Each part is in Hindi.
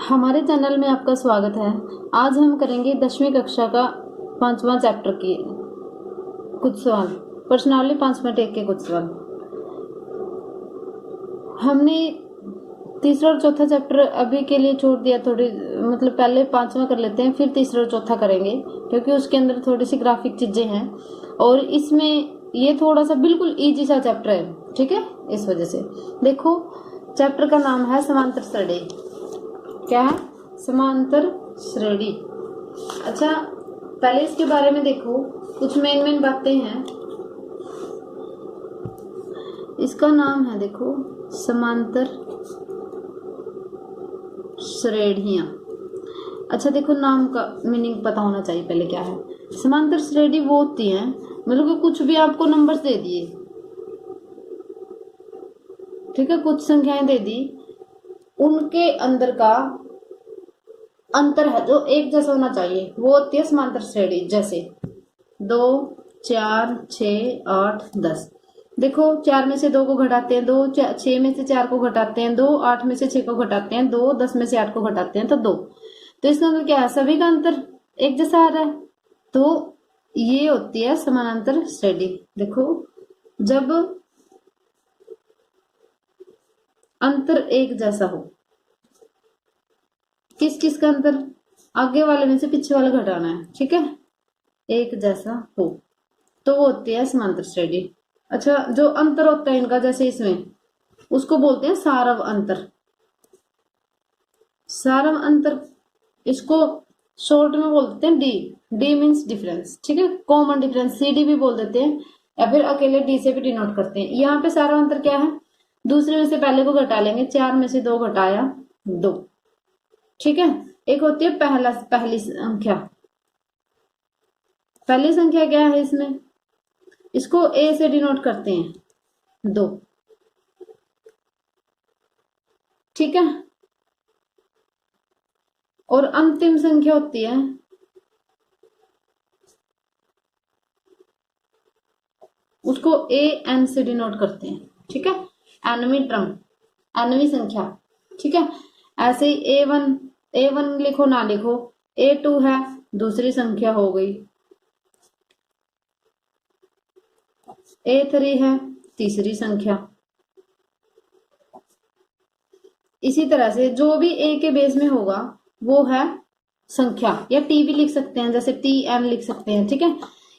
हमारे चैनल में आपका स्वागत है। आज हम करेंगे 10वीं कक्षा का 5वां चैप्टर की कुछ सवाल, प्रश्नावली 5.1 के कुछ सवाल। हमने तीसरा और चौथा चैप्टर अभी के लिए छोड़ दिया, थोड़ी मतलब पहले 5वां कर लेते हैं, फिर तीसरा और चौथा करेंगे क्योंकि उसके अंदर थोड़ी सी ग्राफिक चीजें हैं और इसमें ये थोड़ा सा बिल्कुल इजी सा चैप्टर है, ठीक है। इस वजह से देखो, चैप्टर का नाम है समांतर श्रेणी। क्या है? समांतर श्रेणी। अच्छा, पहले इसके बारे में देखो, कुछ मेन बातें हैं। इसका नाम है, देखो, समांतर श्रेणियां। अच्छा देखो, नाम का मीनिंग पता होना चाहिए पहले। क्या है समांतर श्रेणी? वो होती है मतलब कि कुछ भी आपको नंबर्स दे दिए, ठीक है, कुछ संख्याएं दे दी, उनके अंदर का अंतर है जो एक जैसा होना चाहिए, वो होती है समांतर श्रेणी। जैसे 2, 4, 6, 8, 10। देखो, 4 में से 2 को घटाते हैं 2, 6 में से 4 को घटाते हैं 2, 8 में से 6 को घटाते हैं 2, 10 में से 8 को घटाते हैं तो 2। तो इसका मतलब क्या है? सभी का अंतर एक जैसा आ रहा है, तो ये होती है समानांतर श्रेणी। देखो, जब अंतर एक जैसा हो, किस किस का अंतर? आगे वाले में से पीछे वाला घटाना है, ठीक है, एक जैसा हो तो वो होती है समांतर श्रेणी। अच्छा, जो अंतर होता है इनका, जैसे इसमें, उसको बोलते हैं सारव अंतर। सारव अंतर, इसको शॉर्ट में बोल देते हैं डी। डी मीन्स डिफरेंस, ठीक है, कॉमन डिफरेंस, सी डी भी बोल देते हैं या फिर अकेले डी से भी डिनोट करते हैं। यहाँ पे सारव अंतर क्या है? दूसरे में से पहले को घटा लेंगे, 4 में से 2 घटाया 2, ठीक है। एक होती है पहली संख्या। पहली संख्या क्या है इसमें? इसको ए से डिनोट करते हैं 2, ठीक है। और अंतिम संख्या होती है, उसको ए एन से डिनोट करते हैं, ठीक है, एनवी टर्म, एनवी संख्या, ठीक है। ऐसे ही ए वन लिखो ना लिखो, A2 है, दूसरी संख्या हो गई, A3 है, तीसरी संख्या। इसी तरह से जो भी ए के बेस में होगा वो है संख्या, या टी भी लिख सकते हैं, जैसे टी एन लिख सकते हैं, ठीक है।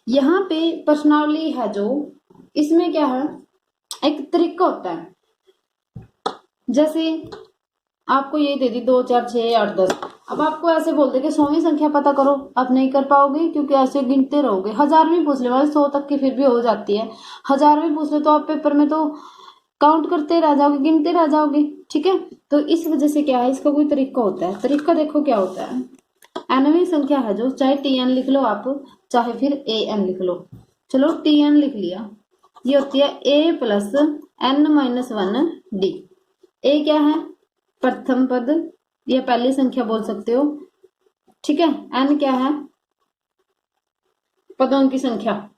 यहाँ पे प्रश्नावली है जो, इसमें क्या है, एक तरीका होता है। जैसे आपको ये दे दी 2, 4, 6, 8, 10। अब आपको ऐसे बोल दे कि 100वीं संख्या पता करो, आप नहीं कर पाओगे क्योंकि ऐसे गिनते रहोगे। 1000वीं पूछ ले, मतलब 100 तक की फिर भी हो जाती है। 1000वीं पूछ ले तो आप पेपर में तो काउंट करते रह जाओगे, गिनते रह जाओगे, ठीक है। तो इस वजह से क्या है, इसका कोई तरीका होता है। तरीका देखो क्या होता है। एनवी संख्या है जो, चाहे टी एन लिख लो आप, चाहे फिर ए एन लिख लो। चलो टी एन लिख लिया, ये होती है A plus N minus 1 D. ए क्या है? प्रथम पद या पहली संख्या बोल सकते हो, ठीक है। एन क्या है? पदों की संख्या।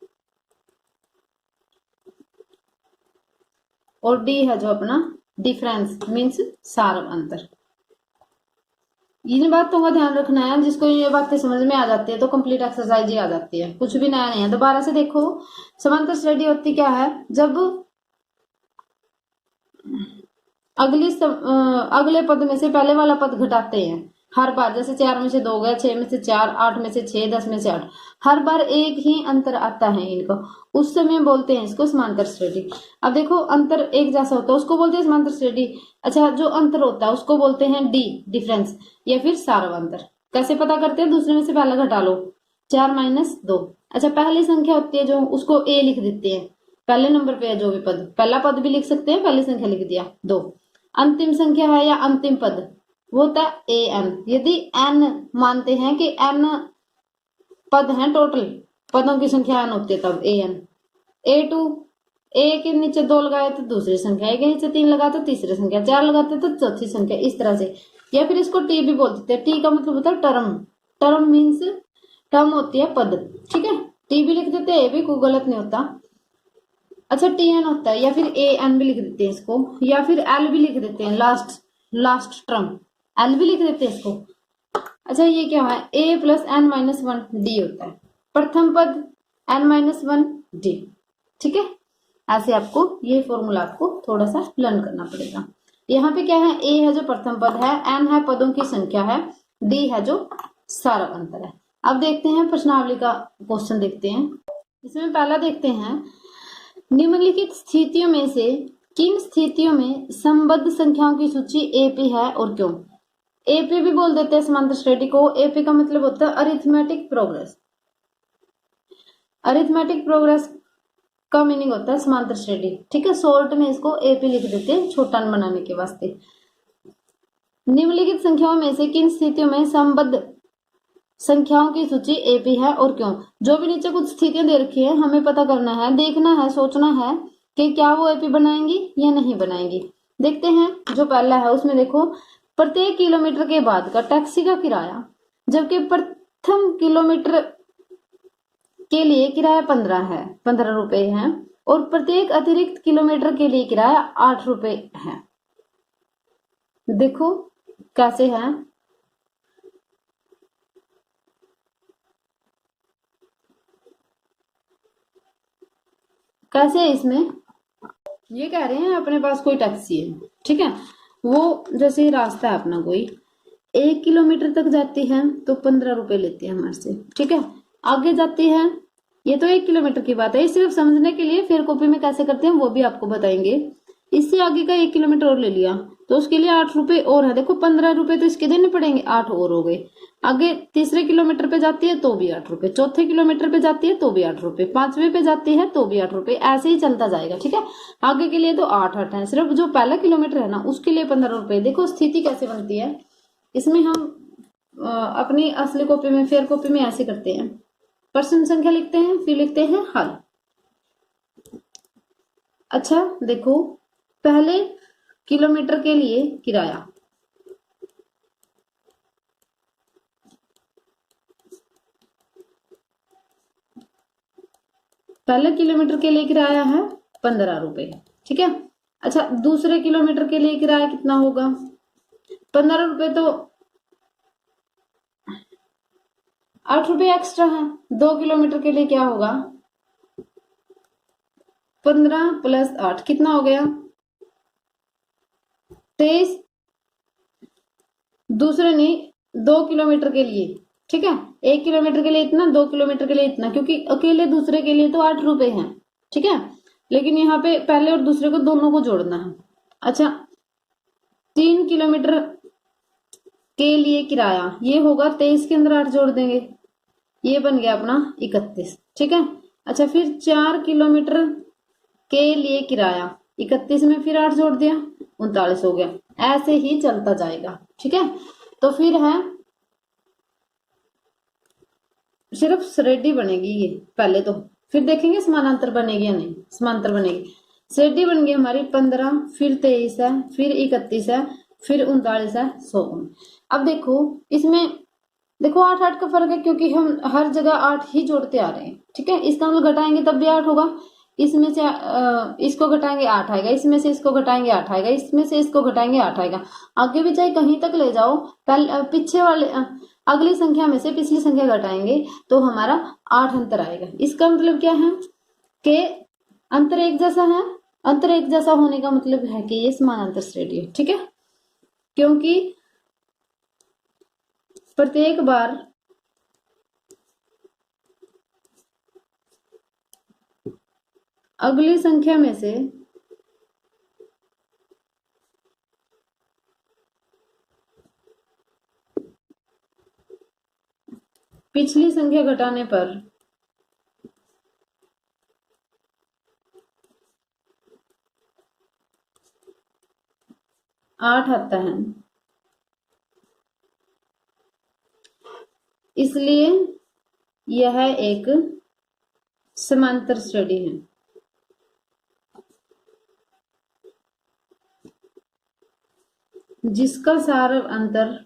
और डी है जो अपना डिफरेंस, मीन्स सारव अंतर। इन बातों का ध्यान रखना है, जिसको ये बातें समझ में आ जाती है तो कंप्लीट एक्सरसाइज ही आ जाती है, कुछ भी नया नहीं है। दोबारा से देखो, समांतर श्रेणी होती क्या है? जब अगले पद में से पहले वाला पद घटाते हैं हर बार। जैसे 4 में से 2 गया, 6 में से 4, 8 में से 6, 10 में से 8, हर बार एक ही अंतर आता है इनका, उस समय बोलते हैं इसको समांतर श्रेणी। अब देखो, अंतर एक जैसा होता है उसको बोलते हैं समांतर श्रेणी। अच्छा, जो अंतर होता है उसको बोलते हैं डी, डिफरेंस, या फिर सारव अंतर। कैसे पता करते हैं? दूसरे में से पहला घटा लो, 4 माइनस 2। अच्छा, पहली संख्या होती है जो, उसको ए लिख देते हैं, पहले नंबर पे है जो भी पद, पहला पद भी लिख सकते हैं, पहली संख्या लिख दिया 2। अंतिम संख्या है या अंतिम पद, वो होता है ए एन। यदि एन मानते हैं कि एन पद हैं, टोटल पदों की संख्या एन होती है, तब ए एन। A2, ए के नीचे 2 लगाए तो दूसरी संख्या, ए के नीचे 3 लगाए तो तीसरी संख्या, 4 लगाते तो चौथी संख्या, इस तरह से। या फिर इसको टी भी बोल देते हैं। टी का मतलब होता है टर्म। टर्म मीन्स, टर्म होती है पद, ठीक है। टी भी लिख देते हैं, ए भी, कोई गलत नहीं होता। अच्छा, टी एन होता है, या फिर ए एन भी लिख देते हैं इसको, या फिर एल भी लिख देते हैं, लास्ट टर्म, एल भी लिख देते हैं इसको। अच्छा ये क्या है, A plus N minus one D होता है, प्रथम पद एन माइनस वन डी। ठीक है, ऐसे आपको ये फॉर्मूला आपको थोड़ा सा लर्न करना पड़ेगा। यहाँ पे क्या है, ए है जो प्रथम पद है, एन है पदों की संख्या है, डी है जो सारा अंतर है। अब देखते हैं प्रश्नावली का क्वेश्चन देखते हैं। इसमें पहला देखते हैं, निम्नलिखित स्थितियों में से किन स्थितियों में संबद्ध संख्याओं की सूची एपी है और क्यों। एपी भी बोल देते हैं समांतर श्रेणी को। एपी का मतलब होता है अरिथमेटिक प्रोग्रेस। अरिथमेटिक प्रोग्रेस का मीनिंग होता है समांतर श्रेणी। ठीक है, शॉर्ट में इसको एपी लिख देते हैं छोटा न बनाने के वास्ते। निम्नलिखित संख्याओं में से किन स्थितियों में संबद्ध संख्याओं की सूची एपी है और क्यों। जो भी नीचे कुछ स्थितियां दे रखी है, हमें पता करना है, देखना है, सोचना है कि क्या वो एपी बनाएंगी या नहीं बनाएंगी। देखते हैं जो पहला है उसमें देखो, प्रत्येक किलोमीटर के बाद का टैक्सी का किराया, जबकि प्रथम किलोमीटर के लिए किराया 15 रुपए है और प्रत्येक अतिरिक्त किलोमीटर के लिए किराया 8 रुपए है। देखो कैसे है, कैसे है इसमें। ये कह रहे हैं अपने पास कोई टैक्सी है, ठीक है, वो जैसे रास्ता है अपना कोई 1 किलोमीटर तक जाती है तो 15 रुपए लेती है हमारे से। ठीक है, आगे जाती है, ये तो 1 किलोमीटर की बात है, सिर्फ समझने के लिए, फिर कॉपी में कैसे करते हैं वो भी आपको बताएंगे। इससे आगे का 1 किलोमीटर और ले लिया तो उसके लिए 8 रुपए और है। देखो 15 रुपए तो इसके देने पड़ेंगे, 8 और हो गए। आगे तीसरे किलोमीटर पे जाती है तो भी 8 रुपए, चौथे किलोमीटर पे जाती है तो भी 8 रुपए, 5वें पे जाती है तो भी 8 रुपए, ऐसे ही चलता जाएगा। ठीक है, आगे के लिए तो 8 है, सिर्फ जो पहला किलोमीटर है ना उसके लिए 15 रुपए। देखो स्थिति कैसे बनती है इसमें। हम अपनी असली कॉपी में, फेयर कॉपी में ऐसे करते हैं, प्रश्न संख्या लिखते हैं, फिर लिखते हैं हल। अच्छा देखो, पहले किलोमीटर के लिए किराया, पहले किलोमीटर के लिए किराया है 15 रुपए। ठीक है, अच्छा दूसरे किलोमीटर के लिए किराया कितना होगा, 15 रुपए तो 8 रुपए एक्स्ट्रा है। 2 किलोमीटर के लिए क्या होगा, 15 प्लस 8 कितना हो गया, 23। दूसरे नहीं, 2 किलोमीटर के लिए। ठीक है, 1 किलोमीटर के लिए इतना, 2 किलोमीटर के लिए इतना, क्योंकि अकेले दूसरे के लिए तो 8 रुपए हैं। ठीक है, लेकिन यहाँ पे पहले और दूसरे को दोनों को जोड़ना है। अच्छा 3 किलोमीटर के लिए किराया, ये होगा 23 के अंदर 8 जोड़ देंगे, ये बन गया अपना 31। ठीक है, अच्छा फिर 4 किलोमीटर के लिए किराया, 31 में फिर 8 जोड़ दिया, 39 हो गया। ऐसे ही चलता जाएगा। ठीक है, तो फिर है सिर्फ श्रेणी बनेगी ये पहले तो, फिर देखेंगे समानांतर बनेगी या नहीं। समांतर बनेगी, श्रेणी बन गई हमारी 15, फिर 23 है, फिर 31 है, फिर 39 है, 100। अब देखो इसमें, देखो 8 का फर्क है क्योंकि हम हर जगह 8 ही जोड़ते आ रहे हैं। ठीक है, इसका मतलब घटाएंगे तब भी 8 होगा, इसमें से इसको घटाएंगे 8 आएगा, इसमें से इसको घटाएंगे 8 आएगा, इसमें से इसको घटाएंगे 8 आएगा। आगे भी चाहे कहीं तक ले जाओ, पहले पीछे वाले अगली संख्या में से पिछली संख्या घटाएंगे तो हमारा 8 अंतर आएगा। इसका मतलब क्या है कि अंतर एक जैसा है। अंतर एक जैसा होने का मतलब है कि ये समानांतर श्रेणी है। ठीक है, क्योंकि प्रत्येक बार अगली संख्या में से पिछली संख्या घटाने पर आठ आता है, इसलिए यह एक समांतर श्रेणी है। जिसका सारा अंतर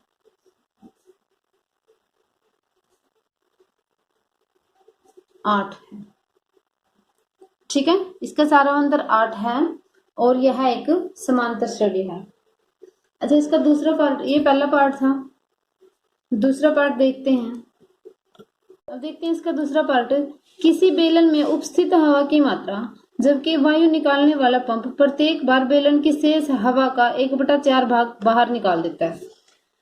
8 है। ठीक है, इसका सारा अंतर 8 है और यह एक समांतर श्रेणी है। अच्छा, इसका दूसरा पार्ट, ये पहला पार्ट था, दूसरा पार्ट देखते हैं। अब देखते हैं इसका दूसरा पार्ट। किसी बेलन में उपस्थित हवा की मात्रा, जबकि वायु निकालने वाला पंप प्रत्येक बार बेलन की शेष हवा का 1/4 भाग बाहर निकाल देता है।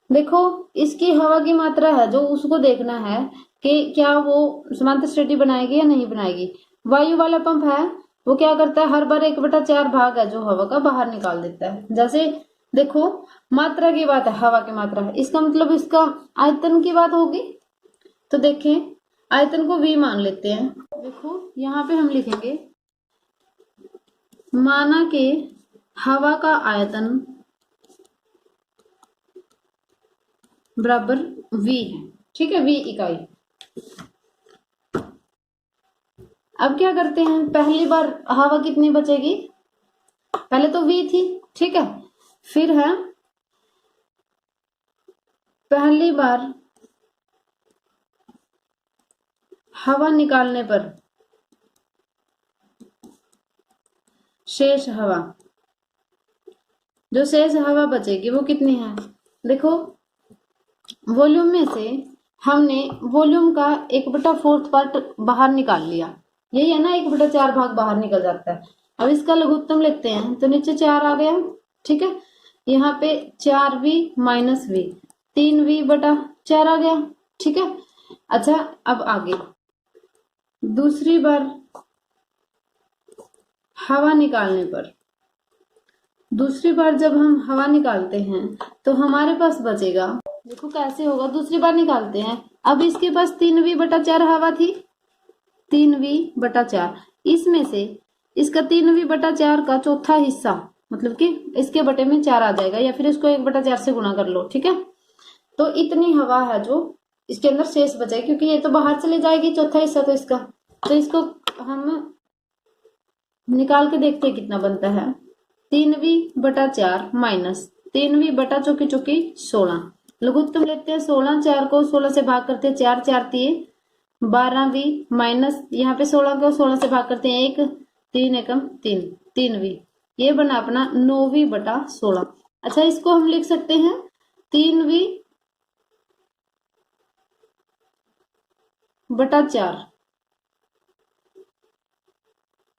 देखो, इसकी हवा की मात्रा है जो उसको देखना है कि क्या वो समांतर श्रेणी बनाएगी या नहीं बनाएगी। वायु वाला पंप है, वो क्या करता है, हर बार 1/4 भाग है जो हवा का बाहर निकाल देता है। जैसे देखो, मात्रा की बात है, हवा की मात्रा है, इसका मतलब इसका आयतन की बात होगी। तो देखें, आयतन को V मान लेते हैं। देखो यहाँ पे हम लिखेंगे, माना कि हवा का आयतन बराबर V है, ठीक है, V इकाई। अब क्या करते हैं, पहली बार हवा कितनी बचेगी, पहले तो V थी, ठीक है, फिर है पहली बार हवा निकालने पर शेष हवा, जो शेष हवा बचेगी वो कितनी है। देखो, वॉल्यूम में से हमने वॉल्यूम का 1/4 पार्ट बाहर निकाल लिया, यही है ना, 1/4 भाग बाहर निकल जाता है। अब इसका लघुत्तम लेते हैं तो नीचे 4 आ गया, ठीक है, यहाँ पे 4V माइनस V, 3V/4 आ गया, ठीक है। अच्छा, अब आगे दूसरी बार हवा निकालने पर, दूसरी बार जब हम हवा निकालते हैं तो हमारे पास बचेगा, देखो कैसे होगा, दूसरी बार निकालते हैं, अब इसके पास 3V/4 हवा थी, 3V/4, इसमें से इसका 3V/4 का चौथा हिस्सा, मतलब कि इसके बटे में 4 आ जाएगा, या फिर इसको 1/4 से गुणा कर लो, ठीक है। तो इतनी हवा है जो इसके अंदर शेष बचेगी, क्योंकि ये तो बाहर चले जाएगी चौथा हिस्सा तो इसका, तो इसको हम निकाल के देखते हैं कितना बनता है। 3V/4 माइनस 3V/चौकी 16, लघुत्तम लेते हैं 16, 4 को 16 से भाग करते हैं, 4 4 3 12V माइनस यहाँ पे 16 को 16 से भाग करते हैं 1, 3 एकम 3, 3V, ये बना अपना 9V/16। अच्छा, इसको हम लिख सकते हैं 3V/4,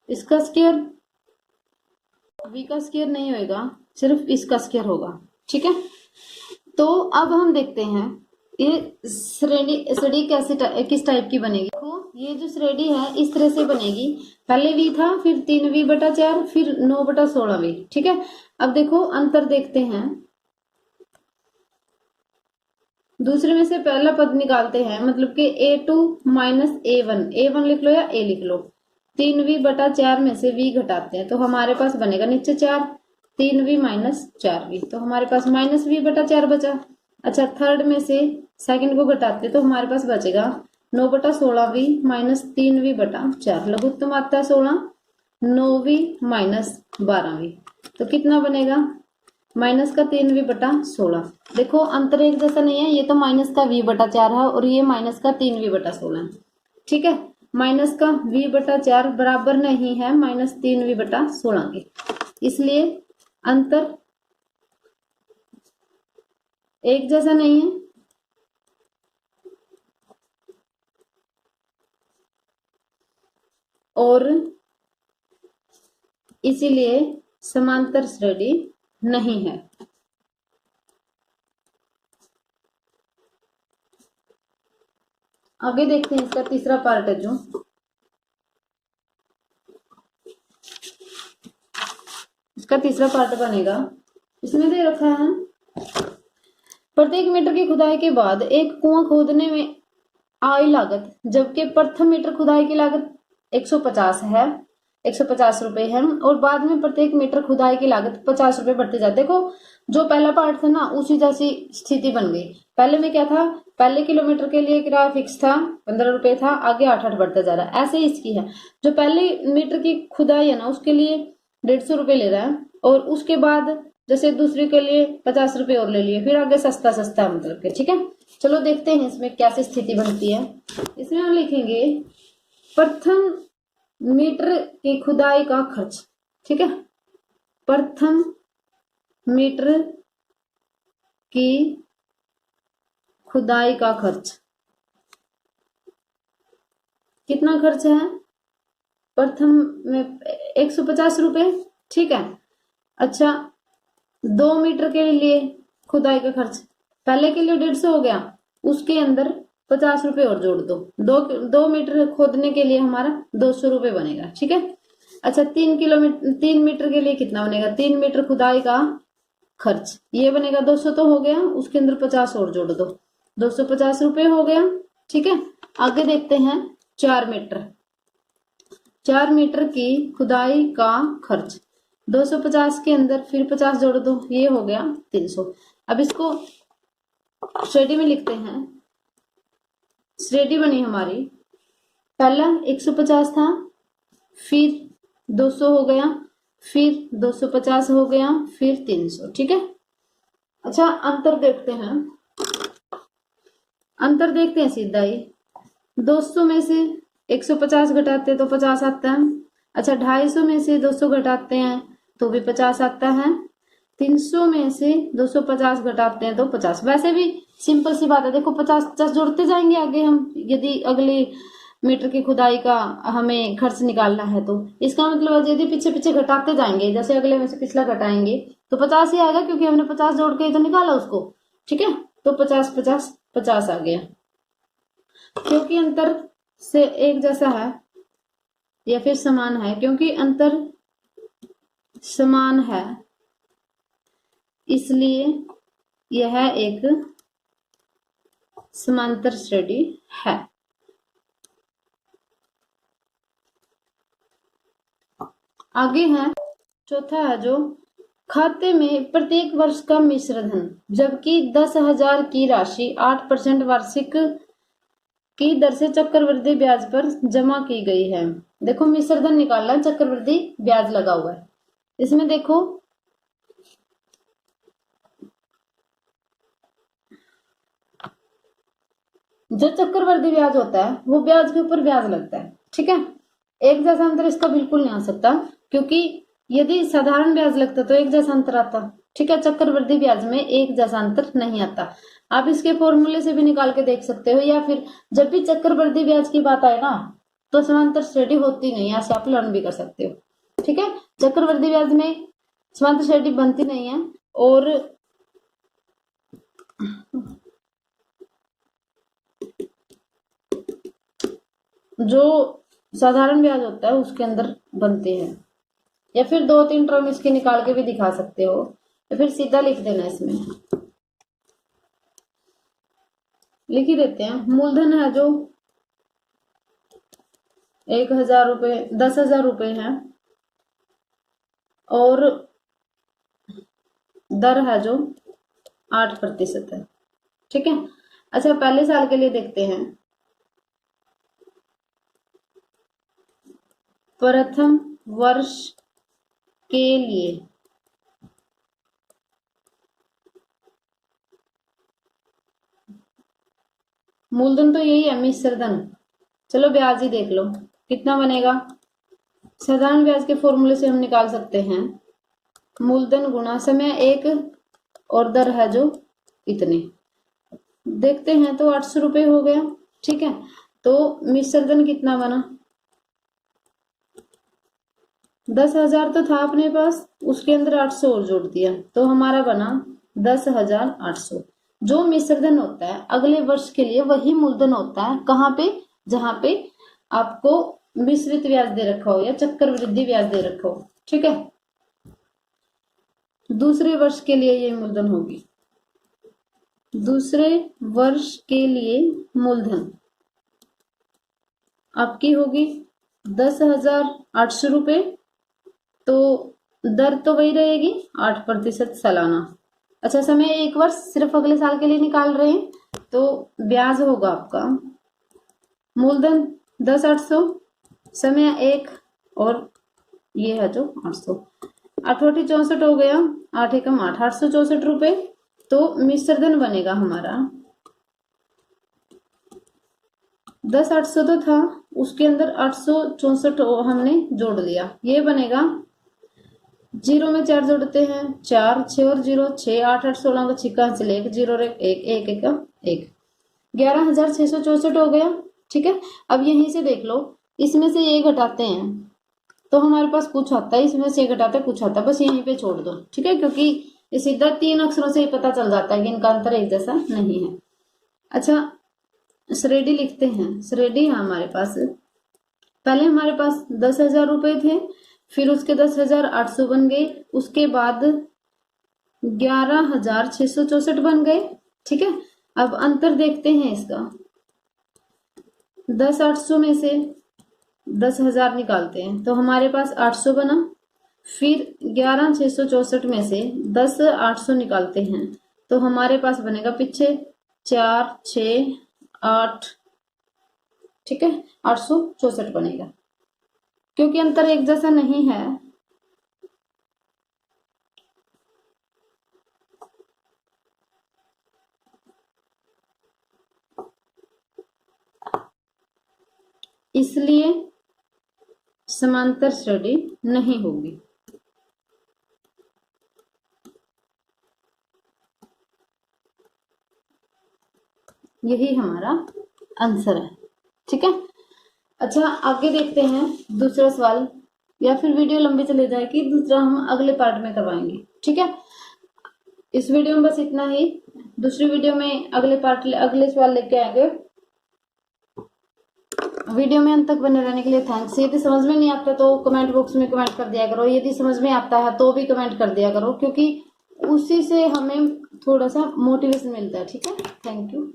इसका स्क्वायर, V का स्क्वायर नहीं होगा, सिर्फ इसका स्क्वायर होगा, ठीक है। तो अब हम देखते हैं ये श्रेणी कैसे किस टाइप की बनेगी। देखो, ये जो श्रेणी है इस तरह से बनेगी, पहले V था, फिर 3V/4, फिर 9/16V, ठीक है। अब देखो अंतर देखते हैं, दूसरे में से पहला पद निकालते हैं, मतलब कि A2 माइनस A1 लिख लो या A लिख लो, 3V/4 में से V घटाते हैं तो हमारे पास बनेगा नीचे 4, 3V माइनस 4V, तो हमारे पास माइनस V/4 बचा। अच्छा, थर्ड में से सेकंड को घटाते तो हमारे पास बचेगा 9/16V माइनस 3V/4, लघुत्तम आता है 16, 9V माइनस 12V, तो कितना बनेगा, माइनस का 3V/16। देखो अंतर एक जैसा नहीं है, ये तो माइनस का V/4 है और ये माइनस का 3V/16 है, ठीक है। माइनस का V/4 बराबर नहीं है माइनस 3V/16 के, इसलिए अंतर एक जैसा नहीं है। और इसीलिए समांतर श्रेणी नहीं है। आगे देखते हैं, इसका तीसरा पार्ट है जो, इसका तीसरा पार्ट बनेगा, इसमें दे रखा है प्रत्येक मीटर की खुदाई के बाद एक कुआं खोदने में आई लागत, जबकि प्रथम मीटर खुदाई की लागत 150 है, 150 रुपए है, और बाद में प्रत्येक मीटर खुदाई की लागत 50 रुपए बढ़ते जाते। देखो, जो पहला पार्ट था ना उसी जैसी स्थिति बन गई। पहले में क्या था, पहले किलोमीटर के लिए किराया फिक्स था, 15 रुपए था, आगे 8 बढ़ता जा रहा है। ऐसे ही इसकी है, जो पहले मीटर की खुदाई है ना उसके लिए 150 रुपए ले रहा है, और उसके बाद जैसे दूसरे के लिए 50 रुपए और ले लिए, फिर आगे सस्ता सस्ता मतलब के, ठीक है। चलो देखते हैं इसमें कैसी स्थिति बनती है। इसमें हम लिखेंगे प्रथम मीटर की खुदाई का खर्च, ठीक है, प्रथम मीटर की खुदाई का खर्च। कितना खर्च है? प्रथम में 150 रुपए, ठीक है। अच्छा, 2 मीटर के लिए खुदाई का खर्च, पहले के लिए 150 हो गया, उसके अंदर 50 रुपए और जोड़ दो। 2 मीटर खोदने के लिए हमारा 200 रुपए बनेगा, ठीक है। अच्छा, 3 मीटर के लिए कितना बनेगा? 3 मीटर खुदाई का खर्च, ये बनेगा 200 तो हो गया, उसके अंदर 50 और जोड़ दो, 250 रुपए हो गया, ठीक है। आगे देखते हैं 4 मीटर। 4 मीटर की खुदाई का खर्च, 250 के अंदर फिर 50 जोड़ दो, ये हो गया 300। अब इसको श्रेणी में लिखते हैं। श्रेणी बनी हमारी, पहला 150 था, फिर 200 हो गया, फिर 250 हो गया, फिर 300, ठीक है। अच्छा, अंतर देखते हैं। अंतर देखते हैं सीधा ही। 200 में से 150 घटाते हैं तो 50 आता है। अच्छा, 250 में से 200 घटाते हैं तो भी 50 आता है। 300 में से 250 घटाते हैं तो 50। वैसे भी सिंपल सी बात है, देखो 50-50 जोड़ते जाएंगे आगे हम, यदि अगले मीटर की खुदाई का हमें खर्च निकालना है तो। इसका मतलब यदि पीछे पीछे घटाते जाएंगे, जैसे अगले में से पिछला घटाएंगे तो 50 ही आएगा, क्योंकि हमने 50 जोड़ के ही तो निकाला उसको, ठीक है। तो 50-50-50 आ गया, क्योंकि अंतर से एक जैसा है या फिर समान है, क्योंकि अंतर समान है इसलिए यह एक समांतर श्रेणी है। आगे है चौथा है जो खाते में प्रत्येक वर्ष का मिश्र धन, जबकि 10,000 की राशि 8% वार्षिक की दर से चक्रवृद्धि ब्याज पर जमा की गई है। देखो मिश्र धन निकालना, चक्रवृद्धि ब्याज लगा हुआ है इसमें। देखो जो चक्रवृद्धि ब्याज होता है वो ब्याज के ऊपर ब्याज लगता है, ठीक है। एक जैसा अंतर इसका बिल्कुल नहीं आ सकता, क्योंकि यदि साधारण ब्याज लगता तो एक जैसा अंतर आता, ठीक है। चक्रवृद्धि ब्याज में एक जैसा अंतर नहीं आता। आप इसके फॉर्मूले से भी निकाल के देख सकते हो, या फिर जब भी चक्रवृद्धि ब्याज की बात आए ना तो समांतर श्रेणी होती नहीं है, ऐसे आप लर्न भी कर सकते हो, ठीक है। चक्रवृद्धि ब्याज में समांतर श्रेणी बनती नहीं है, और जो साधारण ब्याज होता है उसके अंदर बनते हैं। या फिर 2-3 टर्म इसके निकाल के भी दिखा सकते हो, या फिर सीधा लिख देना। इसमें लिख ही देते हैं। मूलधन है जो 1,000 रुपए, 10,000 रुपए है, और दर है जो 8% है, ठीक है। अच्छा, पहले साल के लिए देखते हैं। प्रथम वर्ष के लिए मूलधन तो यही है, मिश्र धन। चलो ब्याज ही देख लो कितना बनेगा। साधारण ब्याज के फॉर्मूले से हम निकाल सकते हैं, मूलधन गुणा समय 1 और दर है जो इतने। देखते हैं तो 800 रुपए हो गया, ठीक है। तो मिश्र धन कितना बना? 10,000 तो था अपने पास, उसके अंदर 800 और जोड़ दिया तो हमारा बना 10,800। जो मिश्र धन होता है अगले वर्ष के लिए वही मूलधन होता है, कहाँ पे? जहां पे आपको मिश्रित ब्याज दे रखा हो या चक्रवृद्धि ब्याज दे रखा हो, ठीक है। दूसरे वर्ष के लिए ये मूलधन होगी। दूसरे वर्ष के लिए मूलधन आपकी होगी 10,800 रुपए, तो दर तो वही रहेगी 8% सालाना। अच्छा, समय 1 वर्ष, सिर्फ अगले साल के लिए निकाल रहे हैं, तो ब्याज होगा आपका मूलधन 10,800, समय 1 और ये है जो 800, 8 64 हो गया, 8 एकम 8, 864 रुपए। तो मिश्र धन बनेगा हमारा 10,800 तो था, उसके अंदर 864 हमने जोड़ लिया, ये बनेगा जीरो में 4 जोड़ते हैं, 4, 6 और 0, 6, 8, 8, 16 का छिक्का हासिल, 1, 0 और 1, 1, 1, 1, 11,664 हो गया। ठीक है, अब यहीं से देख लो, इसमें से ये घटाते हैं तो हमारे पास कुछ आता है, इसमें से घटाते कुछ आता है, बस यहीं पे छोड़ दो। ठीक है, क्योंकि ये सीधा 3 अक्षरों से ही पता चल जाता है कि इनका अंतर एक जैसा नहीं है। अच्छा, श्रेणी लिखते हैं। श्रेणी है हमारे पास, पहले हमारे पास 10,000 रुपए थे, फिर उसके 10,800 बन गए, उसके बाद 11,664 बन गए। ठीक है, अब अंतर देखते हैं इसका। 10,800 में से 10,000 निकालते हैं तो हमारे पास 800 बना, फिर 11,664 में से 10,800 निकालते हैं तो हमारे पास बनेगा पीछे 4, 6, 8। ठीक है, 864 बनेगा, क्योंकि अंतर एक जैसा नहीं है। इसलिए समांतर श्रेणी नहीं होगी। यही हमारा आंसर है। ठीक है, अच्छा आगे देखते हैं दूसरा सवाल, या फिर वीडियो लंबी चली जाएगी, दूसरा हम अगले पार्ट में करवाएंगे। ठीक है, इस वीडियो में बस इतना ही, दूसरी वीडियो में अगले सवाल लेके आएंगे। वीडियो में अंत तक बने रहने के लिए थैंक्स। यदि समझ में नहीं आता तो कमेंट बॉक्स में कमेंट कर दिया करो, यदि समझ में आता है तो भी कमेंट कर दिया करो, क्योंकि उसी से हमें थोड़ा सा मोटिवेशन मिलता है। ठीक है, थैंक यू।